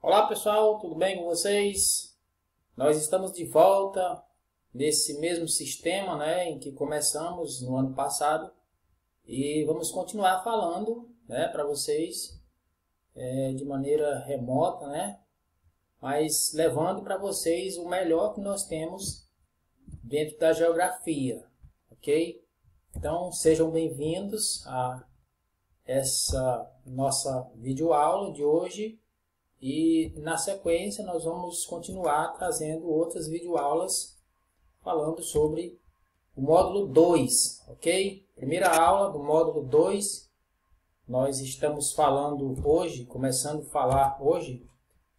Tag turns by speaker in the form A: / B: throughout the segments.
A: Olá pessoal, tudo bem com vocês? Nós estamos de volta nesse mesmo sistema, em que começamos no ano passado e vamos continuar falando, para vocês de maneira remota, mas levando para vocês o melhor que nós temos dentro da geografia, ok? Então sejam bem-vindos a essa nossa videoaula de hoje. E na sequência nós vamos continuar trazendo outras videoaulas falando sobre o módulo 2, ok? Primeira aula do módulo 2, nós estamos falando hoje, começando a falar hoje,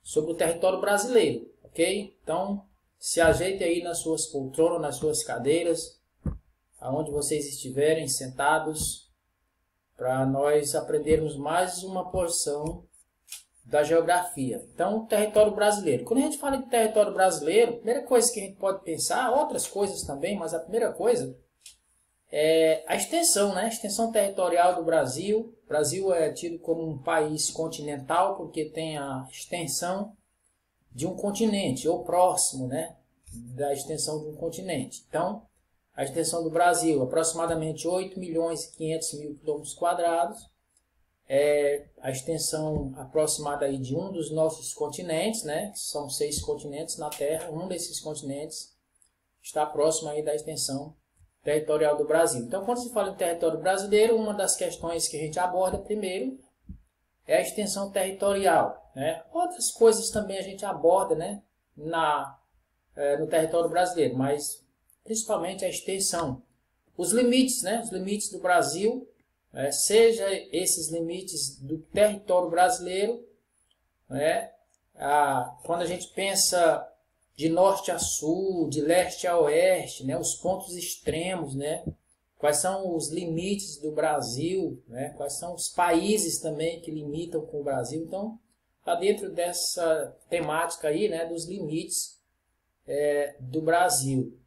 A: sobre o território brasileiro, ok? Então, se ajeite aí nas suas poltronas, nas suas cadeiras, aonde vocês estiverem sentados, para nós aprendermos mais uma porção da geografia. Então, o território brasileiro. Quando a gente fala de território brasileiro, a primeira coisa que a gente pode pensar, outras coisas também, mas a primeira coisa é a extensão, A extensão territorial do Brasil. O Brasil é tido como um país continental porque tem a extensão de um continente, ou próximo, da extensão de um continente. Então, a extensão do Brasil, aproximadamente 8.500.000 km², é a extensão aproximada aí de um dos nossos continentes, que são 6 continentes na Terra. Um desses continentes está próximo aí da extensão territorial do Brasil. Então, quando se fala em território brasileiro, uma das questões que a gente aborda primeiro é a extensão territorial, Outras coisas também a gente aborda, no território brasileiro, mas principalmente a extensão. Os limites, os limites do Brasil, seja esses limites do território brasileiro, quando a gente pensa de norte a sul, de leste a oeste, os pontos extremos, quais são os limites do Brasil, quais são os países também que limitam com o Brasil. Então, está dentro dessa temática aí, dos limites do Brasil,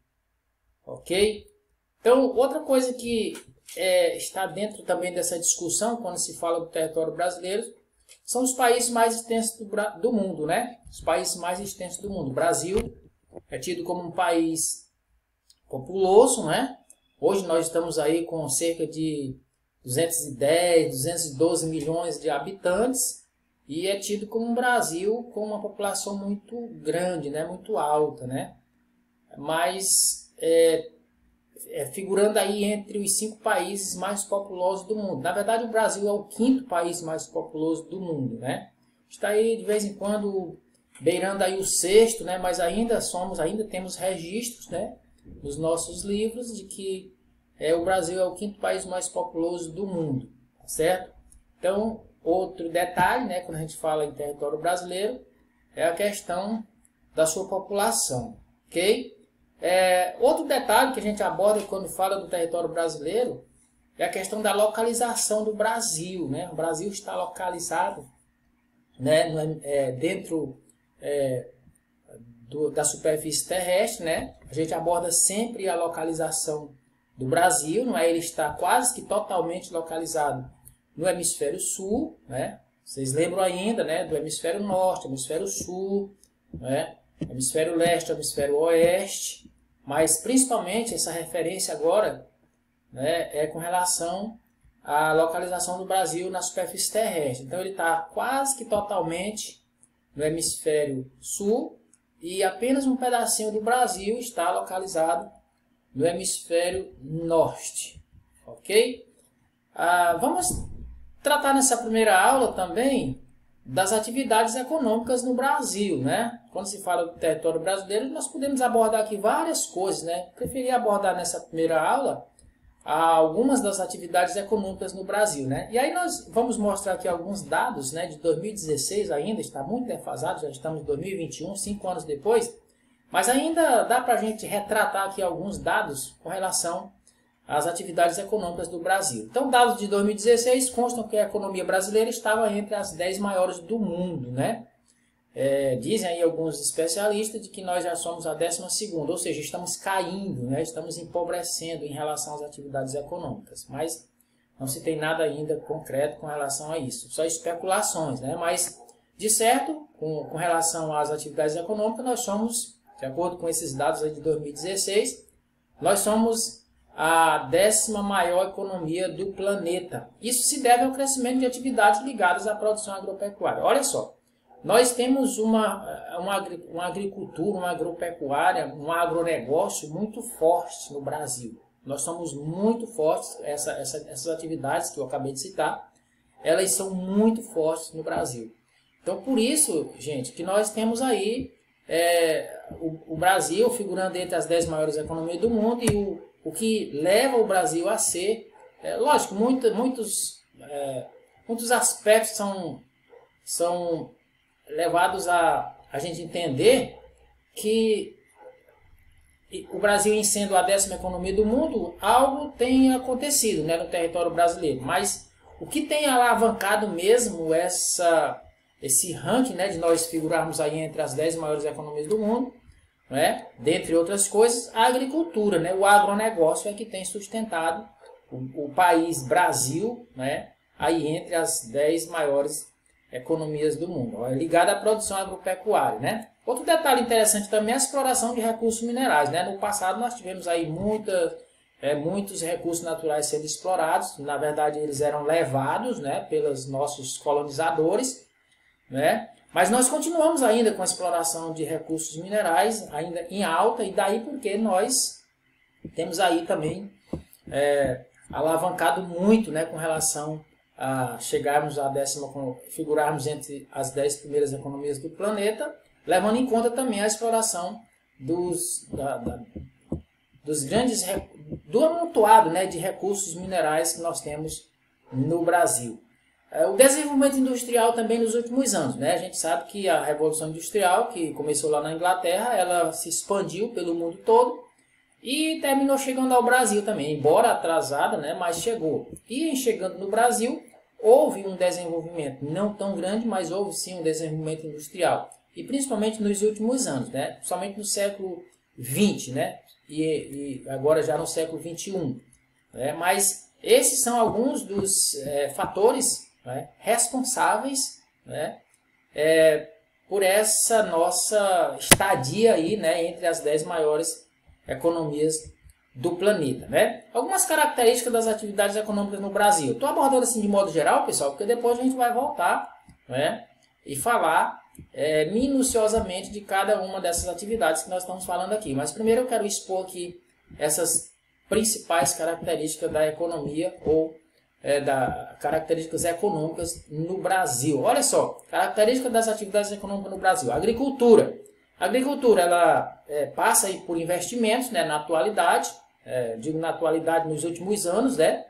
A: ok? Então, outra coisa que está dentro também dessa discussão, quando se fala do território brasileiro, são os países mais extensos do mundo, Os países mais extensos do mundo. O Brasil é tido como um país populoso, Hoje nós estamos aí com cerca de 210, 212 milhões de habitantes e é tido como um Brasil com uma população muito grande, muito alta, Mas figurando aí entre os 5 países mais populosos do mundo. Na verdade, o Brasil é o 5º país mais populoso do mundo, Está aí de vez em quando beirando aí o 6º, mas ainda temos registros, nos nossos livros de que o Brasil é o 5º país mais populoso do mundo, tá certo? Então, outro detalhe, quando a gente fala em território brasileiro, é a questão da sua população, ok? Outro detalhe que a gente aborda quando fala do território brasileiro é a questão da localização do Brasil, O Brasil está localizado dentro da superfície terrestre, A gente aborda sempre a localização do Brasil, Ele está quase que totalmente localizado no hemisfério sul, Vocês lembram ainda, do hemisfério norte, hemisfério sul, hemisfério leste, hemisfério oeste, mas principalmente essa referência agora é com relação à localização do Brasil na superfície terrestre. Então ele está quase que totalmente no hemisfério sul e apenas um pedacinho do Brasil está localizado no hemisfério norte, ok? Vamos tratar nessa primeira aula também das atividades econômicas no Brasil, Quando se fala do território brasileiro, nós podemos abordar aqui várias coisas, Preferi abordar nessa primeira aula algumas das atividades econômicas no Brasil, E aí nós vamos mostrar aqui alguns dados, de 2016 ainda, está muito defasado, já estamos em 2021, 5 anos depois, mas ainda dá para a gente retratar aqui alguns dados com relação às atividades econômicas do Brasil. Então, dados de 2016 constam que a economia brasileira estava entre as 10 maiores do mundo, Dizem aí alguns especialistas de que nós já somos a 12ª, ou seja, estamos caindo, Estamos empobrecendo em relação às atividades econômicas, mas não se tem nada ainda concreto com relação a isso, só especulações, Mas De certo, com relação às atividades econômicas, nós somos, de acordo com esses dados aí de 2016, nós somos a 10ª maior economia do planeta. Isso se deve ao crescimento de atividades ligadas à produção agropecuária. Olha só, nós temos uma agricultura, uma agropecuária, um agronegócio muito forte no Brasil. Nós somos muito fortes, essas atividades que eu acabei de citar, elas são muito fortes no Brasil. Então, por isso, gente, que nós temos aí o Brasil figurando entre as 10 maiores economias do mundo e o que leva o Brasil a ser, lógico, muitos aspectos são levados a gente entender que o Brasil, em sendo a 10ª economia do mundo, algo tem acontecido, né, no território brasileiro. Mas o que tem alavancado mesmo esse ranking, né, de nós figurarmos aí entre as 10 maiores economias do mundo, né, dentre outras coisas, a agricultura, né, o agronegócio é que tem sustentado o país Brasil, né, aí entre as 10 maiores economias do mundo, ligada à produção agropecuária, né? Outro detalhe interessante também é a exploração de recursos minerais, né? No passado nós tivemos aí muitos recursos naturais sendo explorados, na verdade eles eram levados, né, pelos nossos colonizadores, né? Mas nós continuamos ainda com a exploração de recursos minerais, ainda em alta, e daí porque nós temos aí também alavancado muito, né, com relação a chegarmos à figurarmos entre as 10 primeiras economias do planeta, levando em conta também a exploração do amontoado, né, de recursos minerais que nós temos no Brasil. O desenvolvimento industrial também nos últimos anos, né? A gente sabe que a Revolução Industrial, que começou lá na Inglaterra, ela se expandiu pelo mundo todo e terminou chegando ao Brasil também, embora atrasada, né, mas chegou. E chegando no Brasil, houve um desenvolvimento não tão grande, mas houve sim um desenvolvimento industrial. E principalmente nos últimos anos, né, somente no século XX, né, e agora já no século XXI. Né, mas esses são alguns dos fatores, né, responsáveis, né, por essa nossa estadia aí, né, entre as 10 maiores economias do planeta, né? Algumas características das atividades econômicas no Brasil. Estou abordando assim de modo geral, pessoal, porque depois a gente vai voltar, né, e falar minuciosamente de cada uma dessas atividades que nós estamos falando aqui. Mas primeiro eu quero expor aqui essas principais características da economia ou das características econômicas no Brasil. Olha só, características das atividades econômicas no Brasil. Agricultura. A agricultura ela passa aí por investimentos, né, na atualidade, digo na atualidade nos últimos anos, né?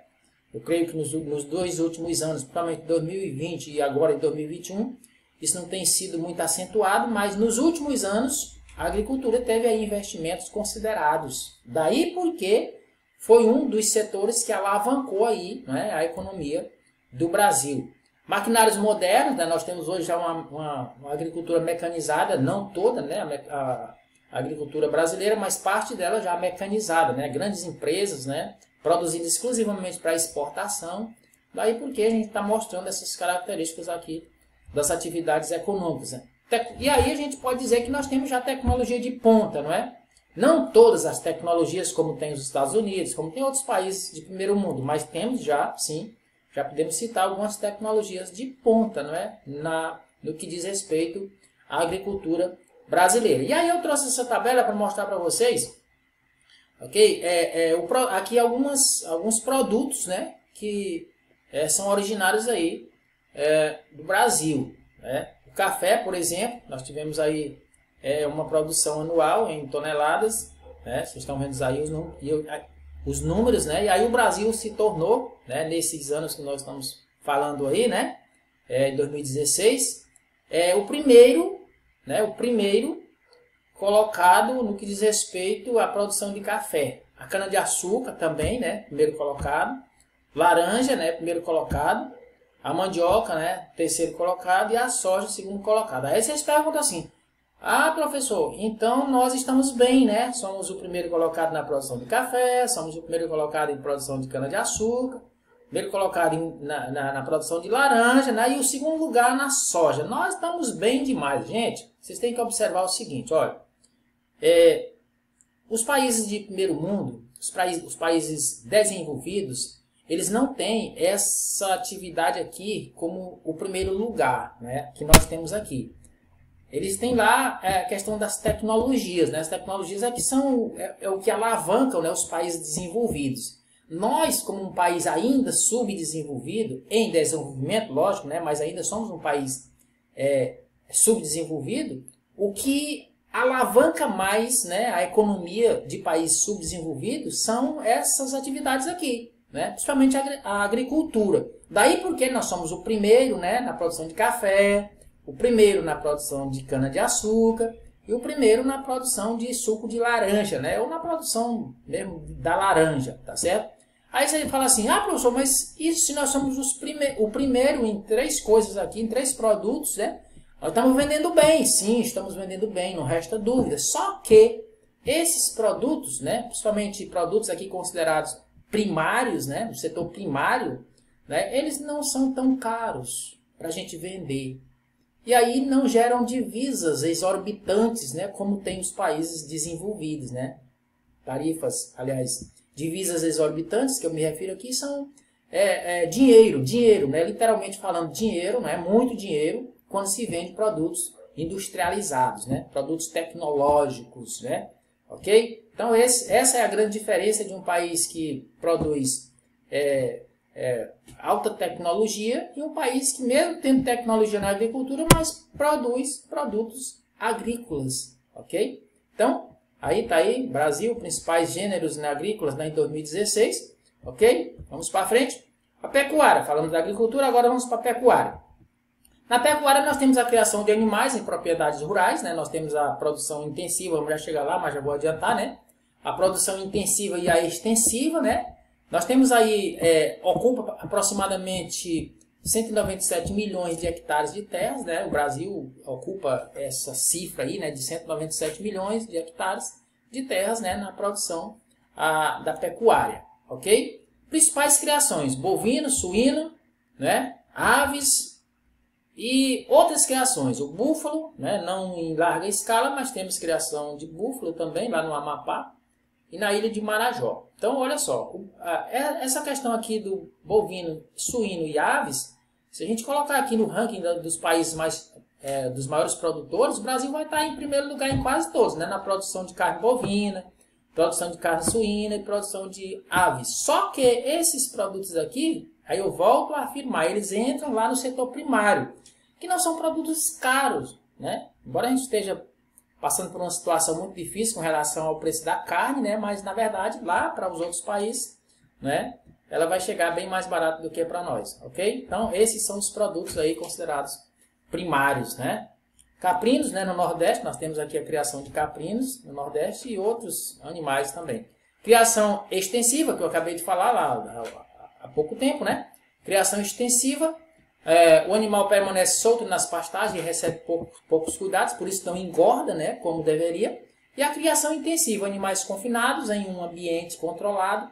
A: Eu creio que nos 2 últimos anos, principalmente 2020 e agora em 2021, isso não tem sido muito acentuado, mas nos últimos anos a agricultura teve aí investimentos considerados. Daí porque foi um dos setores que alavancou aí, né, a economia do Brasil. Maquinários modernos, né, nós temos hoje já uma agricultura mecanizada, não toda, né, a agricultura brasileira, mas parte dela já mecanizada, né, grandes empresas, né, produzindo exclusivamente para exportação. Daí porque a gente está mostrando essas características aqui das atividades econômicas. Né? E aí a gente pode dizer que nós temos já tecnologia de ponta, não é? Não todas as tecnologias como tem os Estados Unidos, como tem outros países de primeiro mundo, mas temos já, sim, já podemos citar algumas tecnologias de ponta, não é? No que diz respeito à agricultura brasileira. E aí eu trouxe essa tabela para mostrar para vocês, ok? Aqui alguns produtos, né, que são originários aí do Brasil. Né? O café, por exemplo, nós tivemos aí uma produção anual em toneladas, né? Vocês estão vendo aí os números, né? E aí o Brasil se tornou, né, nesses anos que nós estamos falando aí, né, em 2016, o primeiro colocado no que diz respeito à produção de café. A cana-de-açúcar também, né, primeiro colocado. Laranja, né, primeiro colocado. A mandioca, né, terceiro colocado. E a soja, segundo colocado. Aí vocês perguntam assim, ah, professor, então nós estamos bem, né? Somos o primeiro colocado na produção de café, somos o primeiro colocado em produção de cana-de-açúcar, primeiro colocado na produção de laranja, né? E o segundo lugar na soja. Nós estamos bem demais, gente. Vocês têm que observar o seguinte, olha. Os países de primeiro mundo, os países desenvolvidos, eles não têm essa atividade aqui como o primeiro lugar, né, que nós temos aqui. Eles têm lá a questão das tecnologias, né? As tecnologias é que são o que alavancam, né, os países desenvolvidos. Nós, como um país ainda subdesenvolvido, em desenvolvimento, lógico, né, mas ainda somos um país subdesenvolvido, o que alavanca mais, né, a economia de países subdesenvolvidos são essas atividades aqui, né, principalmente a agricultura. Daí porque nós somos o primeiro, né, na produção de café, o primeiro na produção de cana-de-açúcar e o primeiro na produção de suco de laranja, né, ou na produção mesmo da laranja, tá certo? Aí você fala assim, ah, professor, mas isso se nós somos o primeiro em 3 coisas aqui, em 3 produtos, né? Nós estamos vendendo bem, sim, estamos vendendo bem, não resta dúvida. Só que esses produtos, né, principalmente produtos aqui considerados primários, né, no setor primário, né, eles não são tão caros para a gente vender. E aí não geram divisas exorbitantes, né, como tem os países desenvolvidos, né? Tarifas, aliás, divisas exorbitantes, que eu me refiro aqui, são dinheiro, né, literalmente falando dinheiro, né, muito dinheiro, quando se vende produtos industrializados, né? Produtos tecnológicos, né? Ok? Então, essa é a grande diferença de um país que produz alta tecnologia e um país que, mesmo tendo tecnologia na agricultura, mas produz produtos agrícolas, ok? Então, aí tá aí, Brasil, principais gêneros agrícolas, né, em 2016, ok? Vamos para frente. A pecuária, falamos da agricultura, agora vamos para a pecuária. Na pecuária nós temos a criação de animais em propriedades rurais, né? Nós temos a produção intensiva, vamos já chegar lá, mas já vou adiantar, né? A produção intensiva e a extensiva, né? Nós temos aí, ocupa aproximadamente 197 milhões de hectares de terras, né? O Brasil ocupa essa cifra aí, né, de 197 milhões de hectares de terras, né, na produção da pecuária, ok? Principais criações, bovino, suíno, né? Aves e outras criações, o búfalo, né, não em larga escala, mas temos criação de búfalo também lá no Amapá e na ilha de Marajó. Então, olha só, essa questão aqui do bovino, suíno e aves, se a gente colocar aqui no ranking dos países dos maiores produtores, o Brasil vai estar em primeiro lugar em quase todos, né, na produção de carne bovina, produção de carne suína e produção de aves. Só que esses produtos aqui, aí eu volto a afirmar, eles entram lá no setor primário, que não são produtos caros, né? Embora a gente esteja passando por uma situação muito difícil com relação ao preço da carne, né? Mas na verdade lá para os outros países, né, ela vai chegar bem mais barato do que para nós, ok? Então esses são os produtos aí considerados primários, né? Caprinos, né, no Nordeste, nós temos aqui a criação de caprinos no Nordeste e outros animais também. Criação extensiva, que eu acabei de falar lá há pouco tempo, né? Criação extensiva, o animal permanece solto nas pastagens e recebe poucos cuidados, por isso não engorda, né, como deveria. E a criação intensiva, animais confinados em um ambiente controlado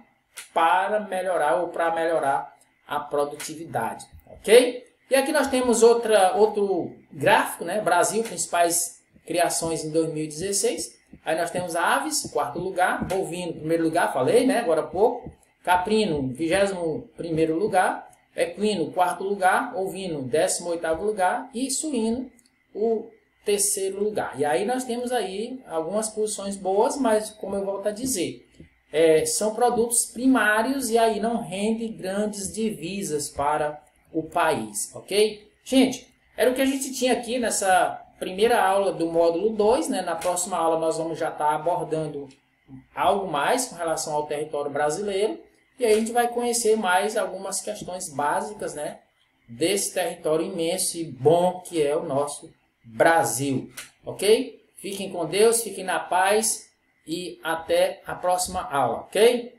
A: para melhorar a produtividade, ok? E aqui nós temos outro gráfico, né? Brasil, principais criações em 2016. Aí nós temos aves, quarto lugar, bovino, primeiro lugar, falei, né, agora há pouco. Caprino, 21º lugar. Equino, quarto lugar. Ovino, 18º lugar. E suíno, o terceiro lugar. E aí nós temos aí algumas posições boas, mas como eu volto a dizer, são produtos primários e aí não rende grandes divisas para o país, ok? Gente, era o que a gente tinha aqui nessa primeira aula do módulo 2, né? Na próxima aula nós vamos já estar abordando algo mais com relação ao território brasileiro e aí a gente vai conhecer mais algumas questões básicas, né, desse território imenso e bom que é o nosso Brasil, ok? Fiquem com Deus, fiquem na paz e até a próxima aula, ok?